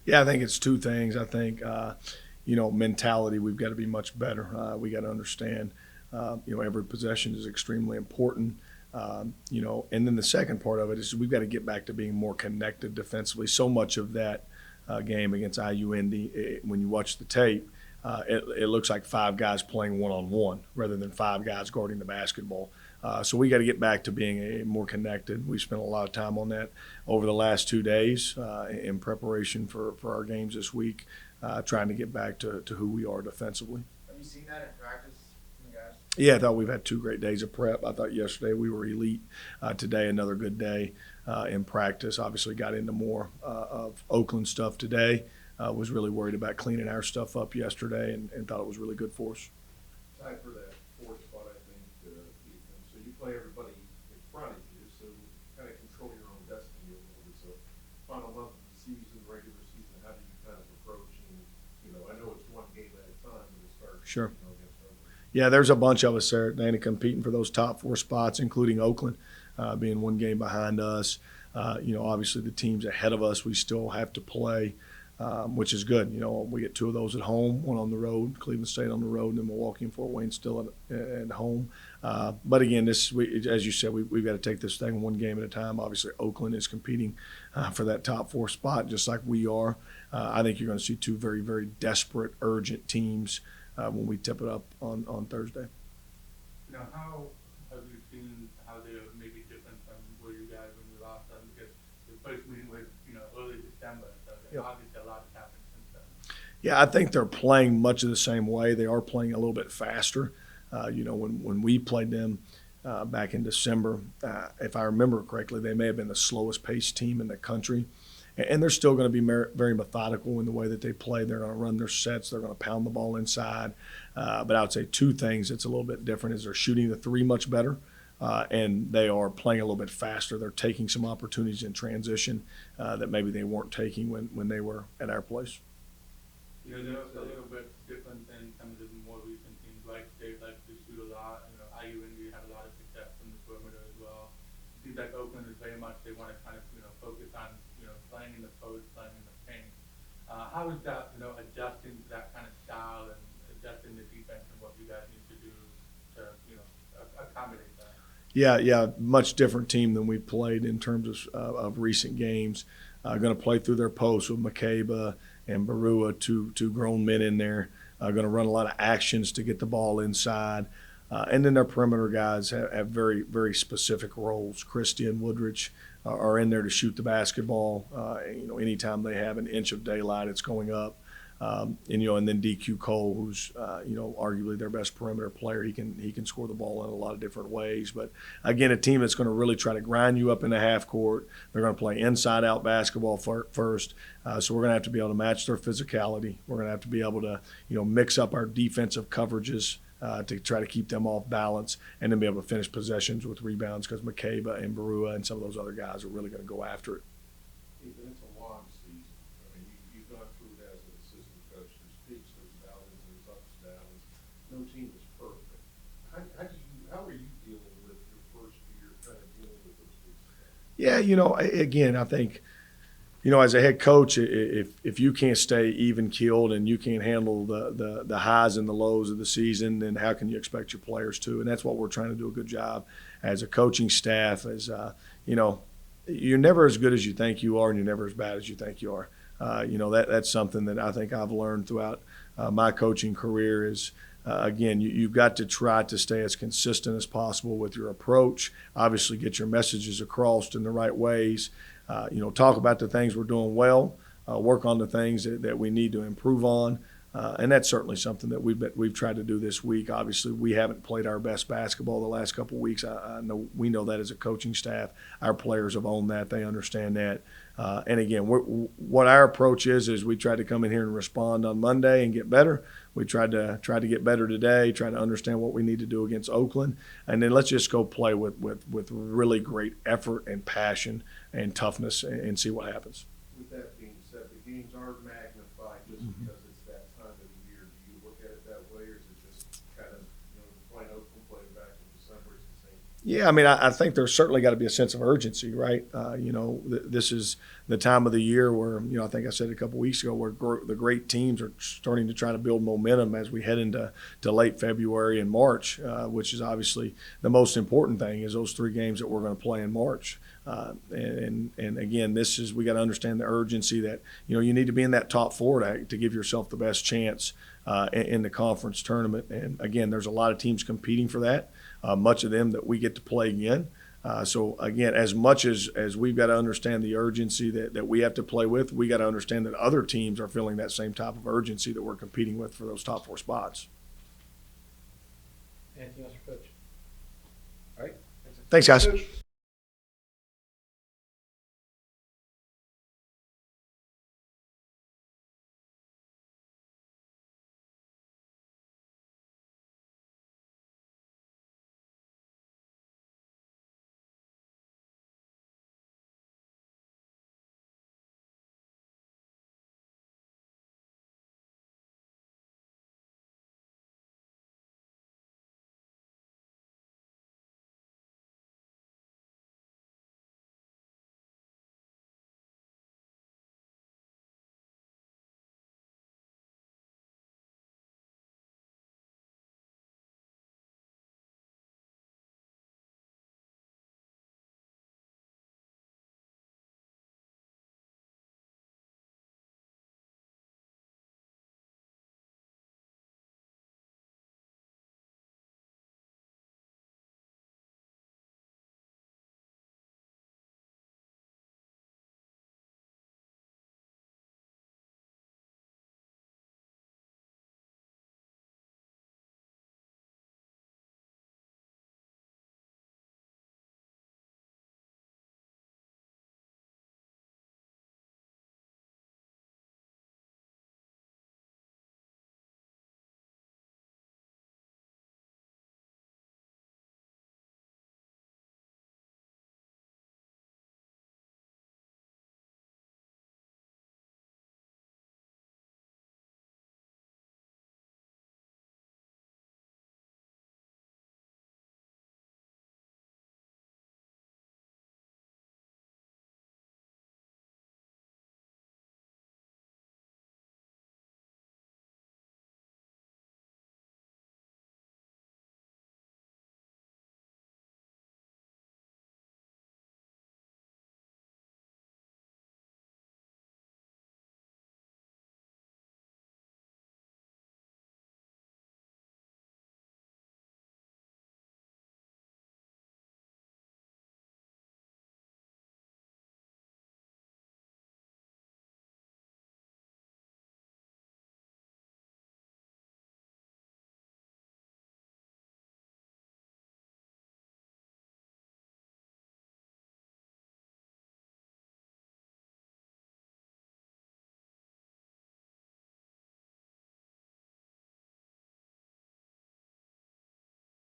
Yeah, I think it's two things. I think, mentality, we've got to be much better. We got to understand, every possession is extremely important. And then the second part of it is we've got to get back to being more connected defensively. So much of that game against IUND, when you watch the tape, it looks like five guys playing one-on-one rather than five guys guarding the basketball. So we got to get back to being more connected. We spent a lot of time on that over the last 2 days in preparation for our games this week, trying to get back to who we are defensively. Have you seen that in practice from the guys? Yeah, I thought we've had 2 great days of prep. I thought yesterday we were elite. Today, another good day in practice. Obviously, got into more of Oakland stuff today. Was really worried about cleaning our stuff up yesterday and thought it was really good for us. Tied for that fourth spot, I think, Ethan. So you play everybody in front of you, so kind of control your own destiny a little bit. So final month of the season, regular season, how do you kind of approach? And I know it's one game at a time, but it starts. Sure. Against Oakland. Yeah, there's a bunch of us there, Danny, competing for those top 4 spots, including Oakland being one game behind us. Obviously the teams ahead of us we still have to play. Which is good. We get 2 of those at home, one on the road, Cleveland State on the road, and then Milwaukee and Fort Wayne still at home. But again, as you said, we've got to take this thing one game at a time. Obviously, Oakland is competing for that top 4 spot, just like we are. I think you're going to see 2 very, very desperate, urgent teams when we tip it up on Thursday. Now, how have you seen how they're maybe different from where you guys when you last time? Because the first meeting was, early December, so Yep. obviously a lot has happened since then. Yeah, I think they're playing much of the same way. They are playing a little bit faster. When we played them back in December, if I remember correctly, they may have been the slowest paced team in the country. And they're still going to be very methodical in the way that they play. They're going to run their sets. They're going to pound the ball inside. But I would say 2 things that's a little bit different is they're shooting the 3 much better. And they are playing a little bit faster. They're taking some opportunities in transition that maybe they weren't taking when they were at our place. They're a little bit different than some of the more recent teams, like they like to shoot a lot. IUND had a lot of success from the perimeter as well. It seems like Oakland is very much, they want to kind of, focus on, playing in the post, playing in the paint. How is that, adjusting to that kind of style and adjusting the defense and what you guys need to do to, accommodate that? Yeah, much different team than we've played in terms of recent games. Going to play through their posts with McCabe and Barua, two grown men in there. Going to run a lot of actions to get the ball inside. And then their perimeter guys have very, very specific roles. Christie and Woodridge are in there to shoot the basketball. Anytime they have an inch of daylight, it's going up. And then DQ Cole, who's arguably their best perimeter player. He can score the ball in a lot of different ways. But again, a team that's going to really try to grind you up in the half court. They're going to play inside out basketball first. So we're going to have to be able to match their physicality. We're going to have to be able to mix up our defensive coverages to try to keep them off balance, and then be able to finish possessions with rebounds because McCabe and Barua and some of those other guys are really going to go after it. Ethan, it's a long season. I mean, you've gone through it as an assistant coach. There's peaks, there's valleys, there's ups, downs. No team is perfect. How are you dealing with your first year, kind of dealing with those peaks? Yeah, again, I think, as a head coach, if you can't stay even keeled and you can't handle the highs and the lows of the season, then how can you expect your players to? And that's what we're trying to do a good job as a coaching staff. You're never as good as you think you are, and you're never as bad as you think you are. That's something that I think I've learned throughout my coaching career is. Again, you've got to try to stay as consistent as possible with your approach. Obviously, get your messages across in the right ways. Talk about the things we're doing well, work on the things that we need to improve on. And that's certainly something that we've tried to do this week. Obviously, we haven't played our best basketball the last couple of weeks. We know that as a coaching staff. Our players have owned that. They understand that. And again, what our approach is we try to come in here and respond on Monday and get better. We tried to get better today, try to understand what we need to do against Oakland, and then let's just go play with really great effort and passion and toughness and see what happens. With that being said, the games are magnified just because it's that time of the year. Do you look at it that way, or is it just kind of playing Oakland, playing back in December, it's the same? Yeah, I mean, I think there's certainly got to be a sense of urgency, right? This is the time of the year where, I think I said a couple weeks ago, where the great teams are starting to try to build momentum as we head into late February and March, which is obviously the most important thing is those 3 games that we're going to play in March. And again, we got to understand the urgency that, you need to be in that top 4 to give yourself the best chance in the conference tournament. And again, there's a lot of teams competing for that. Much of them that we get to play again. So again, as much as we've got to understand the urgency that we have to play with, we got to understand that other teams are feeling that same type of urgency that we're competing with for those top 4 spots. Anything else for Coach? All right. Thanks, guys. Coach,